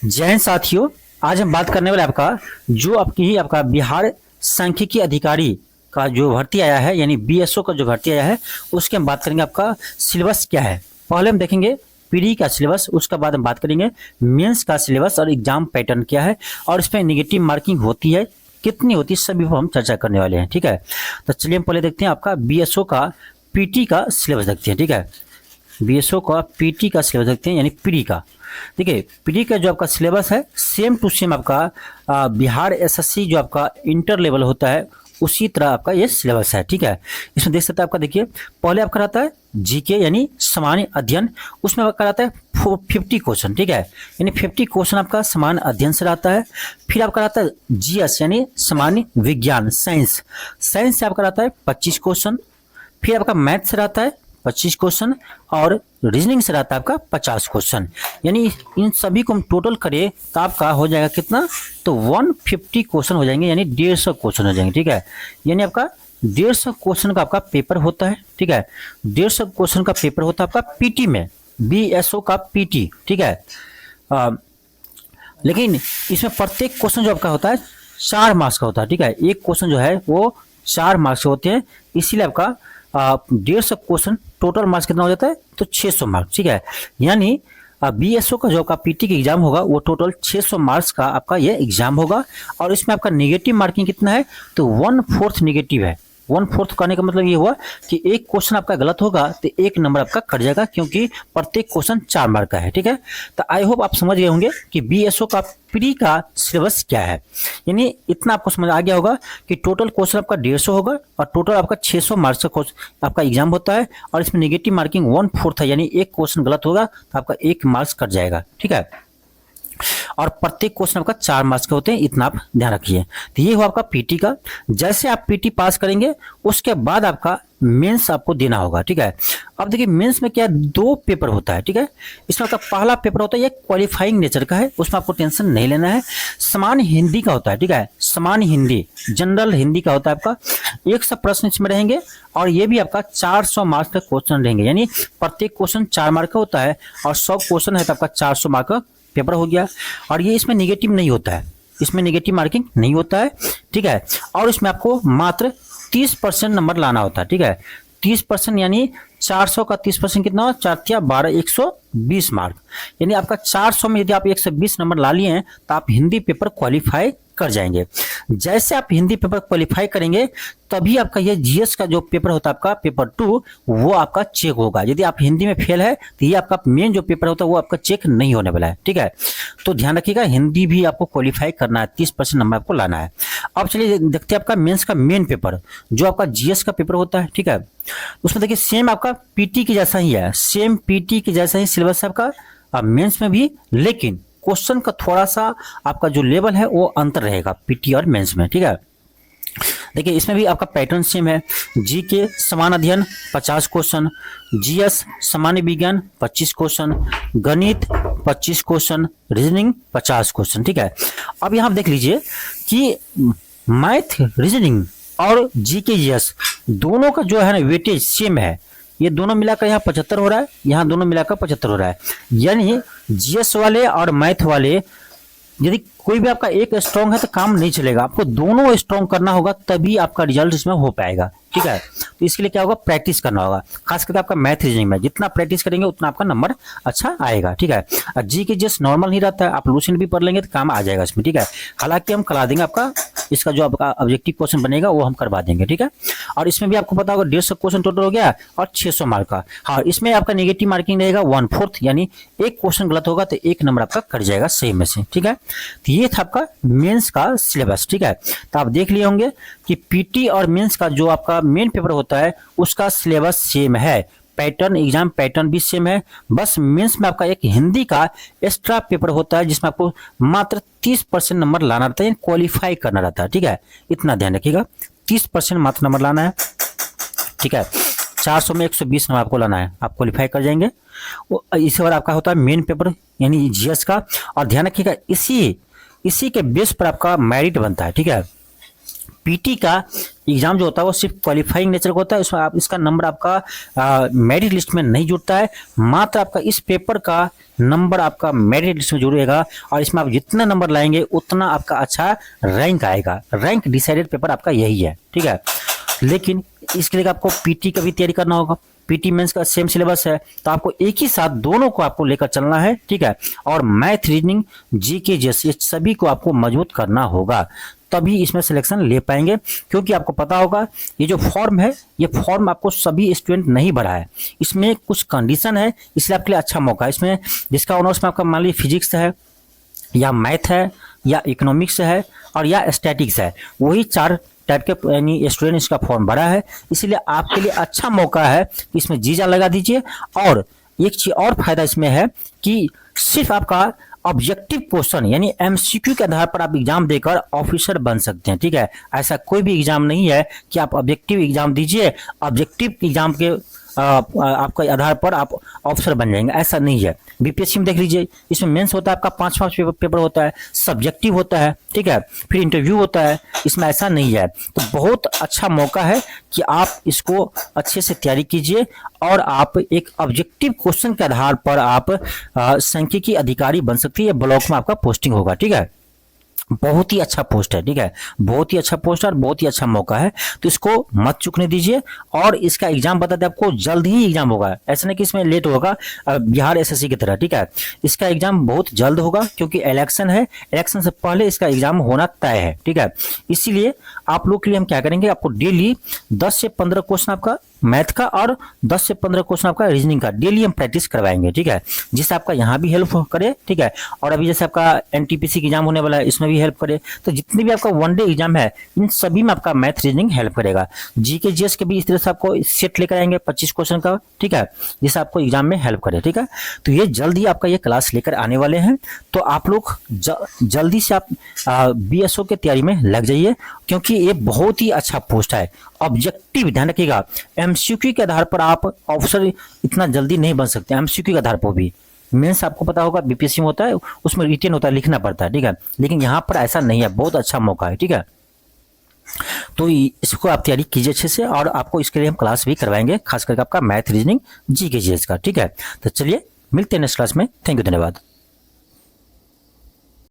जय हिंद साथियों। आज हम बात करने वाले आपका जो आपका बिहार सांख्यिकी अधिकारी का जो भर्ती आया है यानी बीएसओ का जो भर्ती आया है उसके हम बात करेंगे आपका सिलेबस क्या है। पहले हम देखेंगे पीडी का सिलेबस, उसके बाद हम बात करेंगे मेंस का सिलेबस और एग्जाम पैटर्न क्या है और इसमें नेगेटिव मार्किंग होती है कितनी होती है सभी पर हम चर्चा करने वाले हैं। ठीक है, तो चलिए हम पहले देखते हैं आपका बीएसओ का पीटी का सिलेबस देखते हैं। ठीक है, बीएसओ का पीटी का सिलेबस देखते हैं यानी पीडी का। देखिए पीडी का जो आपका सिलेबस है सेम टू सेम आपका बिहार एसएससी जो आपका इंटर लेवल होता है उसी तरह आपका ये सिलेबस है। ठीक है, इसमें देख सकते हैं आपका देखिए पहले आपका रहता है जीके यानी सामान्य अध्ययन, उसमें आपका रहता है 50 क्वेश्चन। ठीक है, यानी 50 क्वेश्चन आपका सामान्य अध्ययन से रहता है। फिर आपका रहता है जीएस यानी सामान्य विज्ञान साइंस से आपका रहता है 25 क्वेश्चन। फिर आपका मैथ से रहता है 25 क्वेश्चन और रीजनिंग से रहता है आपका 50 क्वेश्चन। यानी इन सभी को हम टोटल करें तो आपका हो जाएगा कितना, तो 150 क्वेश्चन हो जाएंगे यानी 150 क्वेश्चन हो जाएंगे। ठीक है, यानी आपका 150 क्वेश्चन का आपका पेपर होता है। ठीक है, 150 क्वेश्चन का पेपर होता है आपका पीटी में, बीएसओ का पीटी। ठीक है, लेकिन इसमें प्रत्येक क्वेश्चन जो आपका होता है 4 मार्क्स का होता है। ठीक है, एक क्वेश्चन जो है वो 4 मार्क्स के होते हैं, इसीलिए आपका 150 क्वेश्चन टोटल मार्क्स कितना हो जाता है, तो 600 मार्क्स। ठीक है, यानी बीएसओ का जो आपका पीटी का एग्जाम होगा वो टोटल 600 मार्क्स का आपका ये एग्जाम होगा और इसमें आपका नेगेटिव मार्किंग कितना है, तो 1/4 नेगेटिव है। 1/4 कहने का मतलब ये हुआ कि एक क्वेश्चन आपका गलत होगा तो 1 नंबर आपका कट जाएगा क्योंकि प्रत्येक क्वेश्चन 4 मार्क का है। ठीक है, तो आई होप आप समझ गए होंगे कि बीएसओ का प्री का सिलेबस क्या है। यानी इतना आपको समझ आ गया होगा कि टोटल क्वेश्चन आपका 150 होगा और टोटल आपका 600 मार्क्स का आपका एग्जाम होता है और इसमें नेगेटिव मार्किंग 1/4 है, यानी एक क्वेश्चन गलत होगा तो आपका 1 मार्क्स कट जाएगा। ठीक है, और प्रत्येक क्वेश्चन आपका 4 मार्क्स के होते हैं, इतना आप ध्यान रखिए। तो ये हुआ आपका पीटी का। जैसे आप पीटी पास करेंगे उसके बाद आपका मेंस आपको देना होगा। ठीक है, अब देखिए मेंस में क्या 2 पेपर होता है। ठीक है, इसमें आपका पहला पेपर होता है ये क्वालिफाइंग नेचर का है, उसमें आपको टेंशन नहीं लेना है। सामान्य हिंदी का होता है। ठीक है, सामान्य हिंदी जनरल हिंदी का होता है आपका 100 प्रश्न इसमें रहेंगे और ये भी आपका 400 मार्क्स का क्वेश्चन रहेंगे, यानी प्रत्येक क्वेश्चन 4 मार्क का होता है और 100 क्वेश्चन है तो आपका 400 मार्क का पेपर हो गया। और ये इसमें नेगेटिव नहीं होता है, इसमें नेगेटिव मार्किंग नहीं होता है। ठीक है, और इसमें आपको मात्र 30% नंबर लाना होता है। ठीक है, 30% यानी 400 का 30% कितना हो, 4 12 120 मार्क। यानी आपका 400 में यदि आप 120 नंबर ला लिए हैं तो आप हिंदी पेपर क्वालिफाई कर जाएंगे। जैसे आप हिंदी पेपर क्वालिफाई करेंगे तभी आपका ये जीएस का जो पेपर होता है आपका पेपर 2 वो आपका चेक होगा। यदि आप हिंदी में फेल है तो ये आपका मेन जो पेपर होता है वो आपका चेक नहीं होने वाला है। ठीक है, तो ध्यान रखिएगा हिंदी भी आपको क्वालिफाई करना है, 30% नंबर आपको लाना है। अब चलिए देखते हैं आपका मेंस का मेन पेपर जो आपका जीएस का पेपर होता है। ठीक है, उसमें देखिए सेम आपका पीटी के जैसा ही है, सेम पीटी के जैसा ही सिलेबस है आपका मेंस में भी, लेकिन क्वेश्चन का थोड़ा सा आपका जो लेवल है वो अंतर रहेगा पीटी और मेंस में। ठीक है, देखिए इसमें भी आपका पैटर्न सेम है। जीके सामान्य अध्ययन 50 क्वेश्चन, जीएस सामान्य विज्ञान 25 क्वेश्चन, गणित 25 क्वेश्चन, रीजनिंग 50 क्वेश्चन। ठीक है, अब यहाँ देख लीजिए कि मैथ रीजनिंग और जीके जीएस दोनों का जो है ना वेटेज सेम है। ये दोनों मिलाकर यहाँ 75 हो रहा है, यहाँ दोनों मिलाकर 75 हो रहा है। यानी जीएस वाले और मैथ वाले यदि कोई भी आपका एक स्ट्रॉन्ग है तो काम नहीं चलेगा, आपको दोनों स्ट्रॉन्ग करना होगा तभी आपका रिजल्ट इसमें हो पाएगा। ठीक है, तो इसके लिए क्या होगा, प्रैक्टिस करना होगा, खास करके आपका मैथ रीजनिंग में जितना प्रैक्टिस करेंगे उतना आपका नंबर अच्छा आएगा। ठीक है, जी के जस्ट नॉर्मल नहीं रहता है, आप लूसेंट भी पढ़ लेंगे तो काम आ जाएगा इसमें। ठीक है, हालांकि हम करा देंगे आपका इसका जो आपका ऑब्जेक्टिव क्वेश्चन बनेगा वो हम करवा देंगे। ठीक है, और इसमें भी आपको पता होगा 150 क्वेश्चन टोटल हो गया और 600 मार्क का। हाँ, इसमें आपका नेगेटिव मार्किंग रहेगा 1/4, यानी एक क्वेश्चन गलत होगा तो 1 नंबर आपका कट जाएगा सही में से। ठीक है, तो ये था आपका मेंस का सिलेबस। ठीक है, तो आप देख लिए होंगे कि पीटी और मेंस का जो आपका मेन पेपर होता है उसका सिलेबस सेम है, पैटर्न एग्जाम पैटर्न भी सेम है। बस मेंस में आपका एक हिंदी का एक्स्ट्रा पेपर होता है जिसमें आपको मात्र 30% नंबर लाना रहता है, क्वालिफाई करना रहता है। ठीक है, इतना ध्यान रखिएगा, 30% मात्र नंबर लाना है। ठीक है, 400 में 120 नंबर आपको लाना है, आप क्वालिफाई कर जाएंगे। इसके बाद आपका होता है मेन पेपर यानी जीएस का, और ध्यान रखिएगा इसी के बेस पर आपका मेरिट बनता है। ठीक है, पीटी का एग्जाम जो होता है वो सिर्फ क्वालिफाइंग नेचर का होता है, उसमें आप इसका नंबर आपका मेरिट लिस्ट में नहीं जुड़ता है, मात्र आपका इस पेपर का नंबर आपका मेरिट लिस्ट में जुड़ेगा और इसमें आप जितना नंबर लाएंगे उतना आपका अच्छा रैंक आएगा। रैंक डिसाइडेड पेपर आपका यही है, ठीक है। लेकिन इसके लिए आपको पीटी का भी तैयारी करना होगा, पीटी मेंस का सेम सिलेबस है, तो आपको एक ही साथ दोनों को आपको लेकर चलना है, ठीक है। और मैथ, रीजनिंग, जीके जैसे सभी को आपको मजबूत करना होगा, तभी इसमें सिलेक्शन ले पाएंगे। क्योंकि आपको पता होगा ये जो फॉर्म है, ये फॉर्म आपको सभी स्टूडेंट नहीं भरा है, इसमें कुछ कंडीशन है, इसलिए आपके लिए अच्छा मौका है। इसमें जिसका ऑनर्स में आपका मान लीजिए फिजिक्स है या मैथ है या इकोनॉमिक्स है और या स्टैटिक्स है, वही 4 टाइप के यानी स्टूडेंट इसका फॉर्म भरा है, इसीलिए आपके लिए अच्छा मौका है कि इसमें जी जान लगा दीजिए। और एक चीज और फायदा इसमें है कि सिर्फ आपका ऑब्जेक्टिव क्वेश्चन यानी एमसीक्यू के आधार पर आप एग्जाम देकर ऑफिसर बन सकते हैं, ठीक है। ऐसा कोई भी एग्जाम नहीं है कि आप ऑब्जेक्टिव एग्जाम दीजिए, ऑब्जेक्टिव एग्जाम के आपका आधार पर आप ऑफिसर बन जाएंगे, ऐसा नहीं है। बीपीएससी में देख लीजिए, इसमें मेंस होता है आपका 5 पेपर होता है, सब्जेक्टिव होता है, ठीक है, फिर इंटरव्यू होता है, इसमें ऐसा नहीं है। तो बहुत अच्छा मौका है कि आप इसको अच्छे से तैयारी कीजिए और आप एक ऑब्जेक्टिव क्वेश्चन के आधार पर आप सांख्यिकी अधिकारी बन सकती है, ब्लॉक में आपका पोस्टिंग होगा, ठीक है। बहुत ही अच्छा पोस्ट है, ठीक है, बहुत ही अच्छा पोस्ट है और बहुत ही अच्छा मौका है, तो इसको मत चूकने दीजिए। और इसका एग्जाम बता दें आपको, जल्द ही एग्जाम होगा, ऐसा नहीं कि इसमें लेट होगा बिहार एसएससी की तरह, ठीक है। इसका एग्जाम बहुत जल्द होगा क्योंकि इलेक्शन है, इलेक्शन से पहले इसका एग्जाम होना तय है, ठीक है। इसीलिए आप लोग के लिए हम क्या करेंगे, आपको डेली 10 से 15 क्वेश्चन आपका मैथ का और 10 से 15 क्वेश्चन आपका रीजनिंग का डेली हम प्रैक्टिस करवाएंगे, ठीक है, जिससे आपका यहाँ भी हेल्प करे, ठीक है। और अभी जैसे आपका एनटीपीसी की एग्जाम होने वाला है, इसमें भी हेल्प करे। तो जितने भी आपका वन डे एग्जाम है, इन सभी में आपका मैथ रीजनिंग हेल्प करेगा। जीके जीएस के भी इस तरह से आपको सेट लेकर आएंगे 25 क्वेश्चन का, ठीक है, जिससे आपको एग्जाम में हेल्प करे, ठीक है। तो ये जल्द ही आपका ये क्लास लेकर आने वाले हैं, तो आप लोग जल्दी से आप बीएसओ के तैयारी में लग जाइए, क्योंकि ये बहुत ही अच्छा पोस्ट है। ऑब्जेक्टिव ध्यान रखिएगा, एमसीक्यू के आधार पर आप ऑफिसर इतना जल्दी नहीं बन सकते, एमसीक्यू के आधार पर भी। मेंस आपको पता होगा बीपीएससी में होता है, उसमें रिटेन होता है, लिखना पड़ता है, ठीक है, लेकिन यहाँ पर ऐसा नहीं है, बहुत अच्छा मौका है, ठीक है। तो इसको आप तैयारी कीजिए अच्छे से, और आपको इसके लिए हम क्लास भी करवाएंगे, खास करके आपका मैथ, रीजनिंग, जीके जीएस का, ठीक है। तो चलिए मिलते हैं नेक्स्ट क्लास में, थैंक यू, धन्यवाद।